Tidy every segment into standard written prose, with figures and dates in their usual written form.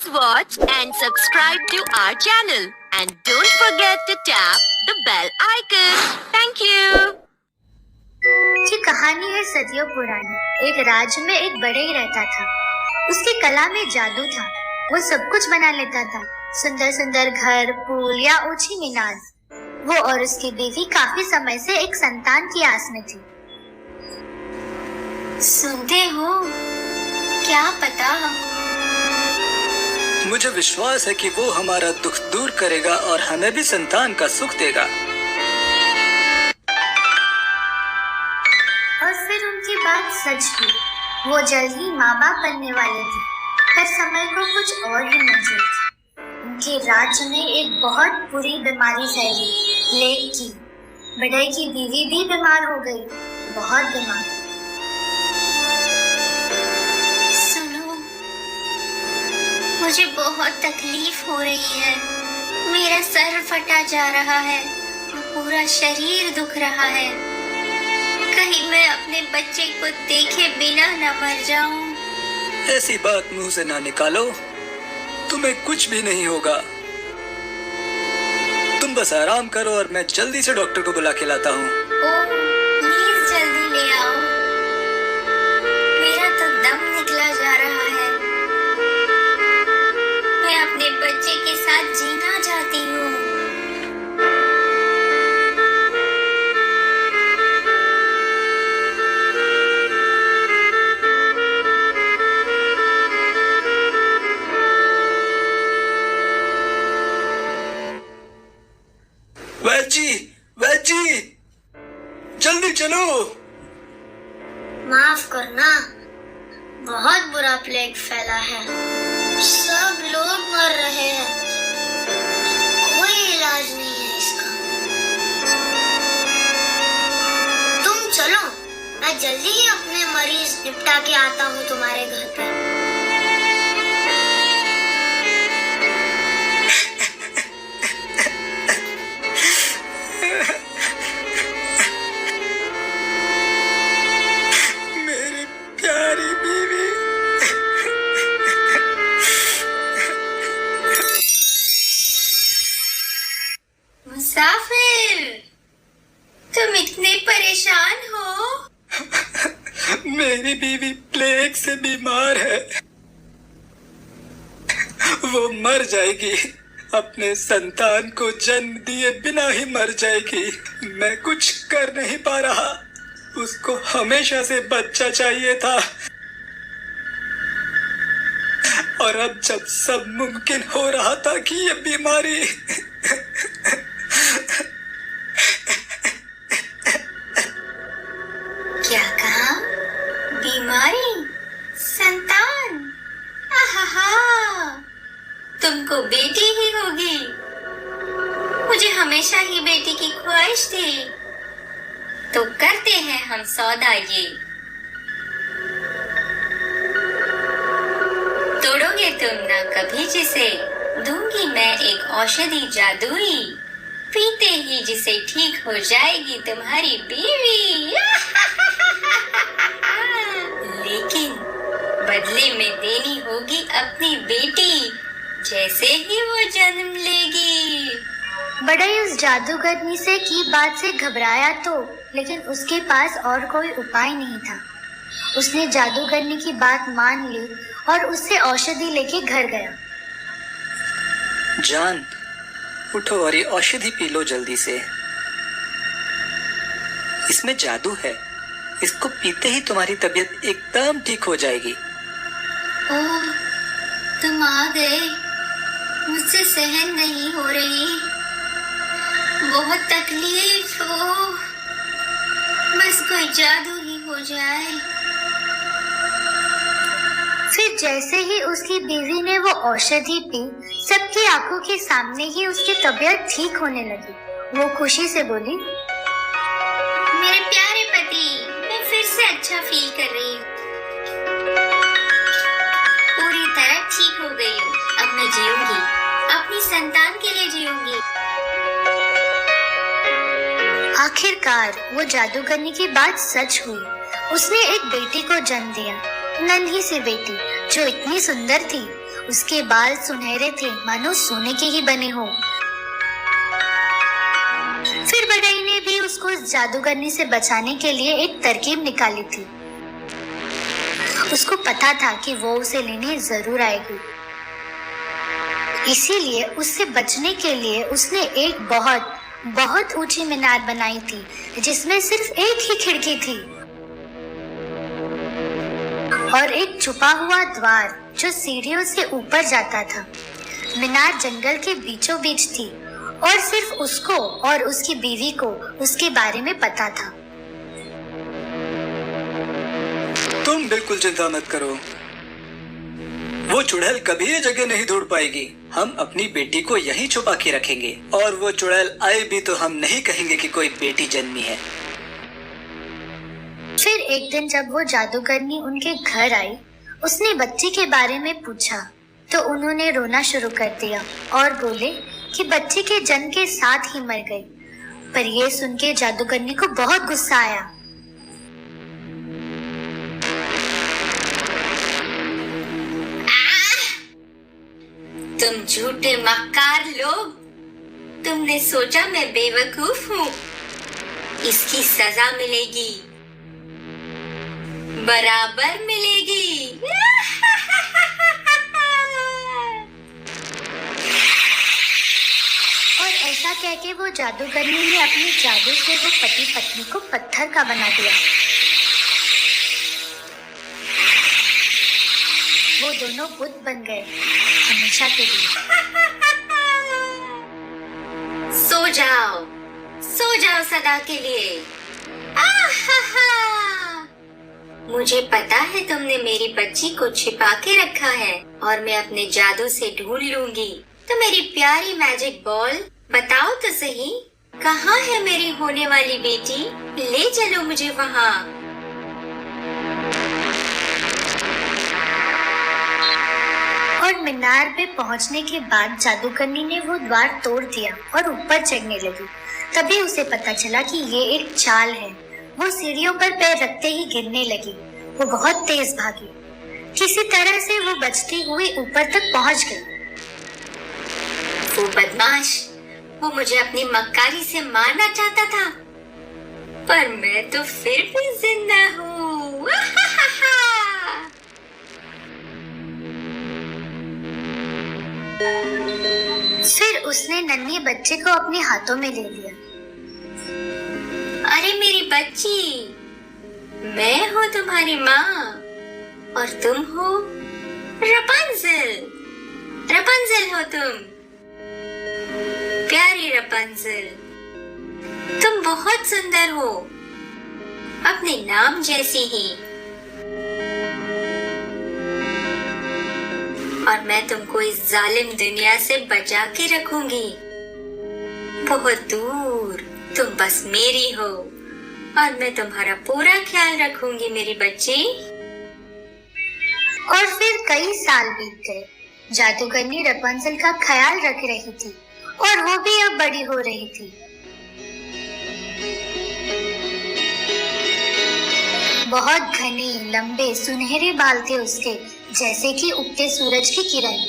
Watch and subscribe to our channel and don't forget to tap the bell icon. Thank you. ये कहानी है सदियों पुरानी। एक राज्य में एक बढ़ई रहता था। उसकी कला में जादू था। वो सब कुछ बना लेता था, सुंदर सुंदर घर, पुल या ऊंची मीनार। वो और उसकी बीवी काफी समय से एक संतान की आस में थी। सुनते हो, क्या पता हमको। मुझे विश्वास है कि वो हमारा दुख दूर करेगा और हमें भी संतान का सुख देगा। और फिर उनकी बात सच हुई। वो जल्द ही माँ बाप बनने वाले थे, पर समय को कुछ और ही मंजूर था। उनके राज्य में एक बहुत बुरी बीमारी फैली, प्लेग की। बढ़ई की बीवी भी बीमार हो गई, बहुत बीमार। सुनो, मुझे बहुत तकलीफ हो रही है। मेरा सर फटा जा रहा है और पूरा शरीर दुख रहा है। कहीं मैं अपने बच्चे को देखे बिना न मर जाऊं। ऐसी बात मुंह से ना निकालो, तुम्हें कुछ भी नहीं होगा। तुम बस आराम करो और मैं जल्दी से डॉक्टर को बुला के लाता हूँ। ओह, प्लीज जल्दी ले आओ। मेरा तो दम निकला जा रहा है। मैं अपने बच्चे के साथ जीना चाहती हूँ। वैद जी, जल्दी चलो। माफ करना, बहुत बुरा प्लेग फैला है। सब लोग मर रहे हैं। कोई इलाज नहीं है इसका। तुम चलो, मैं जल्दी ही अपने मरीज निपटा के आता हूँ तुम्हारे घर पे। मुसाफिर, तुम इतने परेशान हो? मेरी बीवी प्लेग से बीमार है। वो मर जाएगी। अपने संतान को जन्म दिए बिना ही मर जाएगी। मैं कुछ कर नहीं पा रहा। उसको हमेशा से बच्चा चाहिए था, और अब जब सब मुमकिन हो रहा था कि ये बीमारी क्या कहा? बीमारी? संतान? आहा, तुमको बेटी ही होगी। मुझे हमेशा ही बेटी की ख्वाहिश थी। तो करते हैं हम सौदा ये। तोड़ोगे तुम ना कभी जिसे, दूंगी मैं एक औषधि जादुई। पीते ही जिसे ठीक हो जाएगी तुम्हारी बीवी। लेकिन बदले में देनी होगी अपनी बेटी, जैसे ही वो जन्म लेगी। बढ़ई उस जादूगरनी से की बात से घबराया तो, लेकिन उसके पास और कोई उपाय नहीं था। उसने जादूगरनी की बात मान ली और उससे औषधि लेके घर गया। जान, उठो और ये औषधि पी लो जल्दी से। इसमें जादू है। इसको पीते ही तुम्हारी तबीयत एकदम ठीक हो जाएगी। ओह, तुम आ गए। मुझसे सहन नहीं हो रही। बहुत तकलीफ हो। बस कोई जादू ही हो जाए। फिर जैसे ही उसकी बीवी ने वो औषधि पी, सबकी आंखों के सामने ही उसकी तबीयत ठीक होने लगी। वो खुशी से बोली, मेरे प्यारे पति, मैं फिर से अच्छा फील कर रही हूँ। पूरी तरह ठीक हो गई हूँ। अब मैं जीऊंगी, अपनी संतान के लिए जीऊंगी। आखिरकार वो जादूगरनी की बात सच हुई। उसने एक बेटी को जन्म दिया, नन्ही सी बेटी जो इतनी सुंदर थी उसके बाल सुनहरे थे, मानो सोने के ही बने हो। फिर बढ़ई ने भी उसको उस जादूगरनी से बचाने के लिए एक तरकीब निकाली थी। उसको पता था कि वो उसे लेने जरूर आएगी, इसीलिए उससे बचने के लिए उसने एक बहुत बहुत ऊंची मीनार बनाई थी जिसमें सिर्फ एक ही खिड़की थी और एक छुपा हुआ द्वार जो सीढ़ियों से ऊपर जाता था। मीनार जंगल के बीचों बीच थी और सिर्फ उसको और उसकी बीवी को उसके बारे में पता था। तुम बिल्कुल चिंता मत करो, वो चुड़ैल कभी ये जगह नहीं ढूंढ पाएगी। हम अपनी बेटी को यहीं छुपा के रखेंगे और वो चुड़ैल आए भी तो हम नहीं कहेंगे कि कोई बेटी जन्मी है। फिर एक दिन जब वो जादूगरनी उनके घर आई, उसने बच्ची के बारे में पूछा तो उन्होंने रोना शुरू कर दिया और बोले कि बच्ची के जन्म के साथ ही मर गई। पर ये सुन के जादूगरनी को बहुत गुस्सा आया। तुम झूठे मक्कार लोग, तुमने सोचा मैं बेवकूफ हूँ। इसकी सजा मिलेगी, बराबर मिलेगी। और ऐसा कह के वो जादूगरनी ने अपने जादू से वो पति पत्नी को पत्थर का बना दिया। वो दोनों बुत बन गए हमेशा के लिए। सो जाओ सदा के लिए। मुझे पता है तुमने मेरी बच्ची को छिपा के रखा है और मैं अपने जादू से ढूंढ लूंगी। तो मेरी प्यारी मैजिक बॉल बताओ तो सही, कहाँ है मेरी होने वाली बेटी? ले चलो मुझे वहाँ। और मीनार पे पहुंचने के बाद जादूगरनी ने वो द्वार तोड़ दिया और ऊपर चढ़ने लगी। तभी उसे पता चला कि ये एक चाल है। वो सीढ़ियों पर पैर रखते ही गिरने लगी। वो बहुत तेज भागी। किसी तरह से वो बचती हुई ऊपर तक पहुंच गई। वो बदमाश, वो मुझे अपनी मक्कारी से मारना चाहता था, पर मैं तो फिर भी जिंदा हूँ। फिर उसने नन्ही बच्चे को अपने हाथों में ले लिया। अरे मेरी बच्ची, मैं हूँ तुम्हारी माँ और तुम हो रपुंज़ेल। रपुंज़ेल हो तुम, प्यारी रपुंज़ेल। तुम बहुत सुंदर हो, अपने नाम जैसी ही। और मैं तुमको इस जालिम दुनिया से बचा के रखूंगी। बहुत दूर तुम बस मेरी हो और मैं तुम्हारा पूरा ख्याल रखूंगी मेरी बच्ची। और फिर कई साल बीत गए। जादूगरनी रपुंज़ेल का ख्याल रख रही थी और वो भी अब बड़ी हो रही थी। बहुत घने लंबे सुनहरे बाल थे उसके, जैसे कि उगते सूरज की किरण।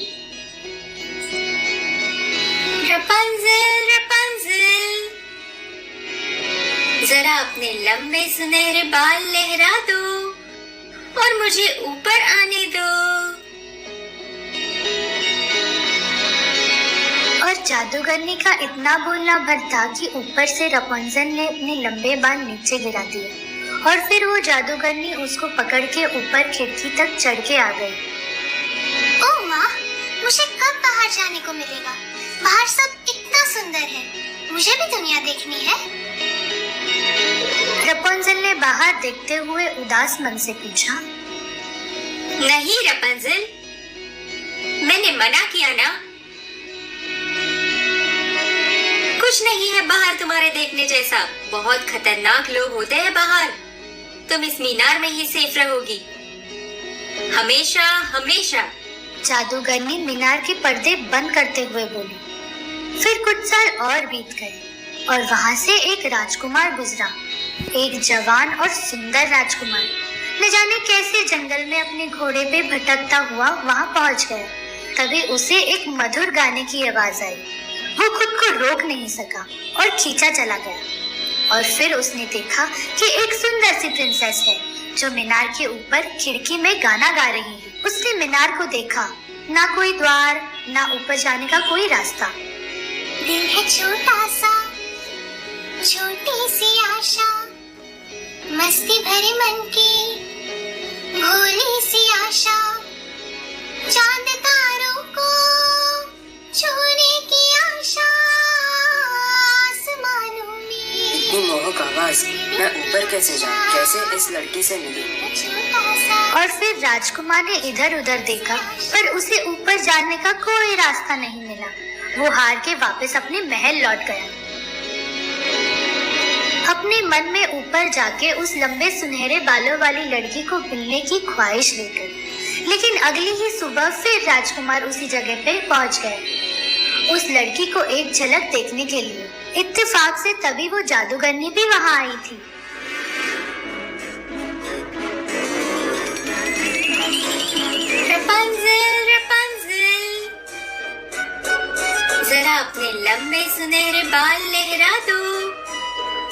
रपुंज़ेल, रपुंज़ेल, जरा अपने लंबे सुनहरे बाल लहरा दो और मुझे ऊपर आने दो। और जादूगरनी का इतना बोलना भर था कि ऊपर से रपुंज़ेल ने अपने लंबे बाल नीचे गिरा दिए और फिर वो जादूगरनी उसको पकड़ के ऊपर खिड़की तक चढ़ के आ गई। ओह माँ, मुझे कब बाहर जाने को मिलेगा? बाहर सब इतना सुंदर है, मुझे भी दुनिया देखनी है। रपुंज़ेल ने बाहर देखते हुए उदास मन से पूछा। नहीं रपुंज़ेल, मैंने मना किया ना। कुछ नहीं है बाहर तुम्हारे देखने जैसा। बहुत खतरनाक लोग होते हैं बाहर। तुम इस मीनार में ही सेफ रहोगी, हमेशा हमेशा। जादूगरनी मीनार के पर्दे बंद करते हुए बोली। फिर कुछ साल और बीत गए और वहां से एक राजकुमार गुजरा। एक जवान और सुंदर राजकुमार न जाने कैसे जंगल में अपने घोड़े पे भटकता हुआ वहां पहुंच गया। तभी उसे एक मधुर गाने की आवाज आई। वो खुद को रोक नहीं सका और खींचा चला गया। और फिर उसने देखा कि एक सुंदर सी प्रिंसेस है जो मीनार के ऊपर खिड़की में गाना गा रही है। उसने मीनार को देखा, ना कोई द्वार, ना ऊपर जाने का कोई रास्ता। दिल है छोटा सा, छोटी सी आशा, मस्ती भरे मन की भोली सी आशा, चांद तारों को छूने की आशा, आसमानों में इतनी मोहक आवाज, मैं ऊपर कैसे जाऊं? कैसे इस लड़की से मिलूं? छोटा सा। और फिर राजकुमार ने इधर उधर देखा, पर उसे ऊपर जाने का कोई रास्ता नहीं मिला। वो हार के वापस अपने महल लौट गया। अपने मन में ऊपर जाके उस लंबे सुनहरे बालों वाली लड़की को मिलने की ख्वाहिश लेकर, लेकिन अगली ही सुबह फिर राजकुमार उसी जगह पे पहुंच गए उस लड़की को एक झलक देखने के लिए। इत्तेफाक से तभी वो जादूगरनी भी वहां आई थी। रपुंज़ेल, रपुंज़ेल, जरा अपने लंबे सुनहरे बाल लहरा दो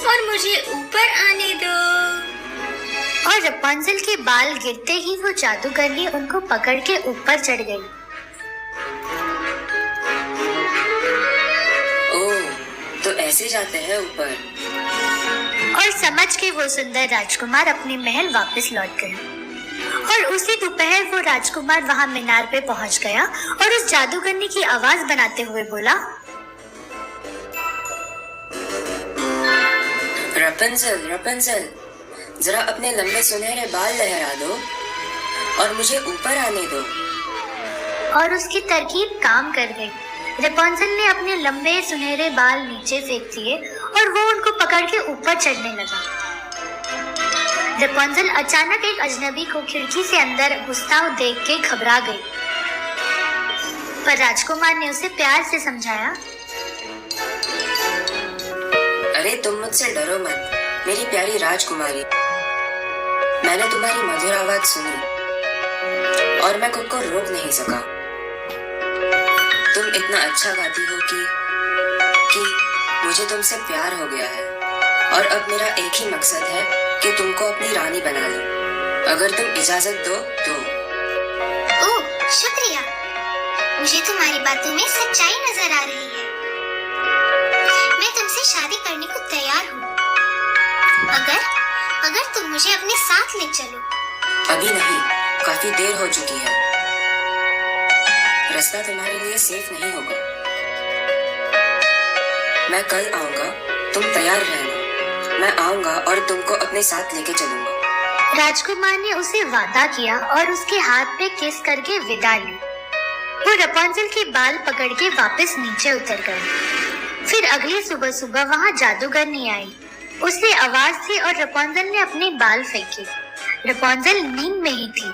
और मुझे ऊपर आने दो। और रपुंज़ेल के बाल गिरते ही वो जादूगरनी उनको पकड़ के ऊपर चढ़ गई। ओह, तो ऐसे जाते हैं ऊपर। और समझ के वो सुंदर राजकुमार अपने महल वापस लौट गए। और उसी दोपहर वो राजकुमार वहां मीनार पे पहुंच गया और उस जादूगरनी की आवाज बनाते हुए बोला, रपुंज़ेल, रपुंज़ेल, जरा अपने लंबे सुनहरे बाल लहरा दो और मुझे ऊपर आने दो। और उसकी तरकीब काम कर गई। रपुंज़ेल ने अपने लंबे सुनहरे बाल नीचे फेंक दिए और वो उनको पकड़ के ऊपर चढ़ने लगा। रपुंज़ेल अचानक एक अजनबी को खिड़की से अंदर घुसता हुआ देख के घबरा गई, पर राजकुमार ने उसे प्यार से समझाया। अरे तुम मुझसे डरो मत, मेरी प्यारी राजकुमारी। मैंने तुम्हारी मधुर आवाज सुनी और मैं खुद को रोक नहीं सका। तुम इतना अच्छा गाती हो कि मुझे तुमसे प्यार हो गया है और अब मेरा एक ही मकसद है कि तुमको अपनी रानी बना लूं। अगर तुम इजाजत दो तो। ओह, शुक्रिया। मुझे तुम्हारी बातों में सच्चाई नजर आ रही है। मैं तुमसे शादी करने को तैयार हूँ, अगर तुम मुझे अपने साथ ले चलो। अभी नहीं, काफी देर हो चुकी है। रास्ता तुम्हारे लिए सेफ नहीं होगा। मैं कल आऊंगा, तुम तैयार रहना। मैं आऊंगा और तुमको अपने साथ लेके चलूंगा। राजकुमार ने उसे वादा किया और उसके हाथ पे किस करके विदा ली। वो रपुंज़ेल के बाल पकड़ के वापस नीचे उतर गए। फिर अगली सुबह सुबह वहाँ जादूगरनी आई। उसने आवाज दी और रपुंज़ेल ने अपने बाल फेंके। रपुंज़ेल नींद में ही थी।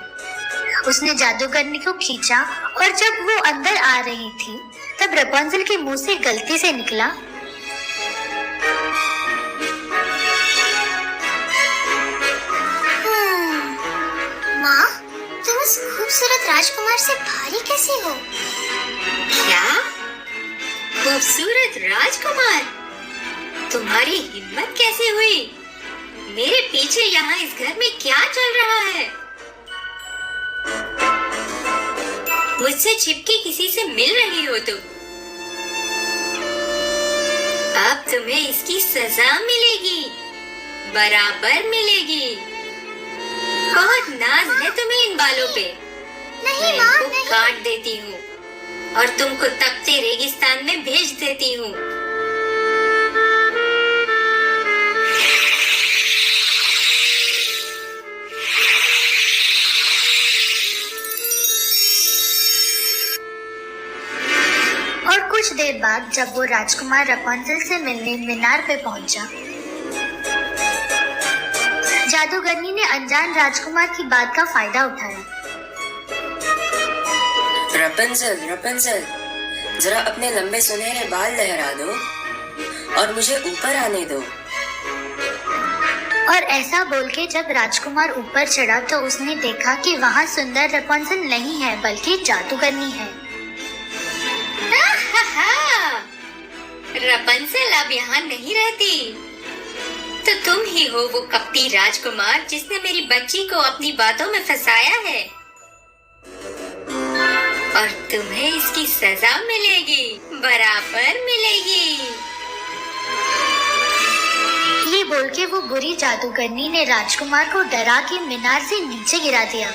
उसने जादूगरनी को खींचा और जब वो अंदर आ रही थी तब रपुंज़ेल के मुंह से गलती से निकला, माँ, तुम उस खूबसूरत राजकुमार से भारी कैसे हो? क्या? खूबसूरत राजकुमार? तुम्हारी हिम्मत कैसे हुई? मेरे पीछे यहाँ इस घर में क्या चल रहा है? मुझसे छिपके किसी से मिल रही हो तुम? अब तुम्हें इसकी सजा मिलेगी, बराबर मिलेगी। बहुत नाज है तुम्हें इन बालों पे। नहीं मैं माँ, इनको नहीं। काट देती हूँ और तुमको तपते रेगिस्तान में भेज देती हूँ। और कुछ देर बाद जब वो राजकुमार रपुंज़ेल से मिलने मीनार पे पहुंचा, जादूगरनी ने अनजान राजकुमार की बात का फायदा उठाया। रपुंज़ेल, रपुंज़ेल, जरा अपने लंबे सुनहरे बाल लहरा दो और मुझे ऊपर आने दो। और ऐसा बोल के जब राजकुमार ऊपर चढ़ा तो उसने देखा कि वहाँ सुंदर रपुंज़ेल नहीं है बल्कि जादूगरनी है। रपंसल अब यहाँ नहीं रहती, तो तुम ही हो वो कपटी राजकुमार जिसने मेरी बच्ची को अपनी बातों में फंसाया है, और तुम्हें इसकी सजा मिलेगी, बराबर मिलेगी। ये बोल के वो बुरी जादूगरनी ने राजकुमार को डरा के मीनार से नीचे गिरा दिया।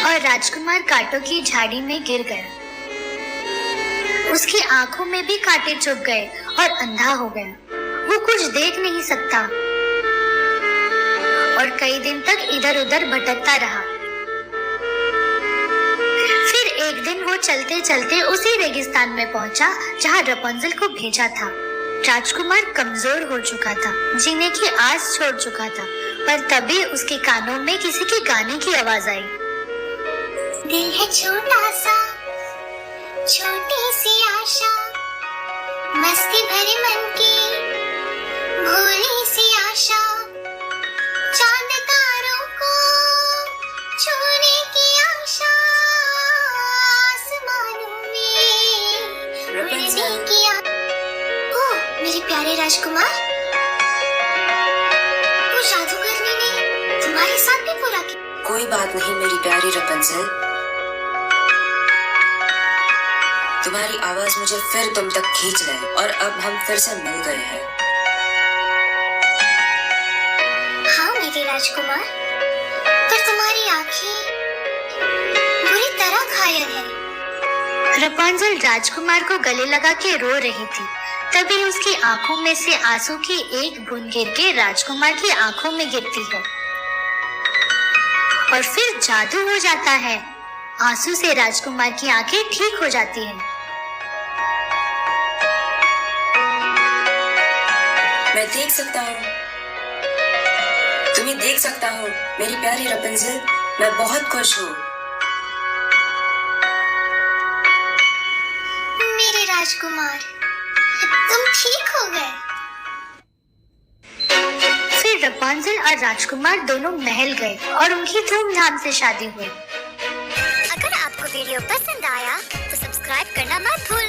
और राजकुमार कांटों की झाड़ी में गिर गया। उसकी आंखों में भी कांटे चुभ गए और अंधा हो गया। वो कुछ देख नहीं सकता और कई दिन तक इधर उधर भटकता रहा। फिर एक दिन वो चलते चलते उसी रेगिस्तान में पहुंचा जहां रपुंज़ल को भेजा था। राजकुमार कमजोर हो चुका था, जीने की आस छोड़ चुका था, पर तभी उसके कानों में किसी के गाने की आवाज आई। दिल है छोटा सा, छोटी सी आशा, मस्ती भरे मन की भोली सी आशा, चांद तारों को छूने की आशा, आसमानों में उड़ने की ओह मेरे प्यारे राजकुमार, वो जादूगरनी ने तुम्हारे साथ भी बुरा किया। कोई बात नहीं मेरी प्यारी रपुंज़ल, तुम्हारी आवाज मुझे फिर तुम तक खींच लाई और अब हम फिर से मिल गए हैं। हाँ मेरे राजकुमार, पर तुम्हारी आंखें बुरी तरह घायल है। रपुंज़ल राजकुमार को गले लगा के रो रही थी। तभी उसकी आंखों में से आंसू की एक बूंद गिर के राजकुमार की आंखों में गिरती है और फिर जादू हो जाता है। आंसू से राजकुमार की आंखें ठीक हो जाती हैं। मैं देख सकता हूँ, तुम्हें देख सकता हूँ मेरी प्यारी रपुंज़ल, मैं बहुत खुश हूँ। मेरे राजकुमार, तुम ठीक हो गए। फिर रपुंज़ल और राजकुमार दोनों महल गए और उनकी धूमधाम से शादी हुई। अगर आपको वीडियो पसंद आया तो सब्सक्राइब करना मत भूलना।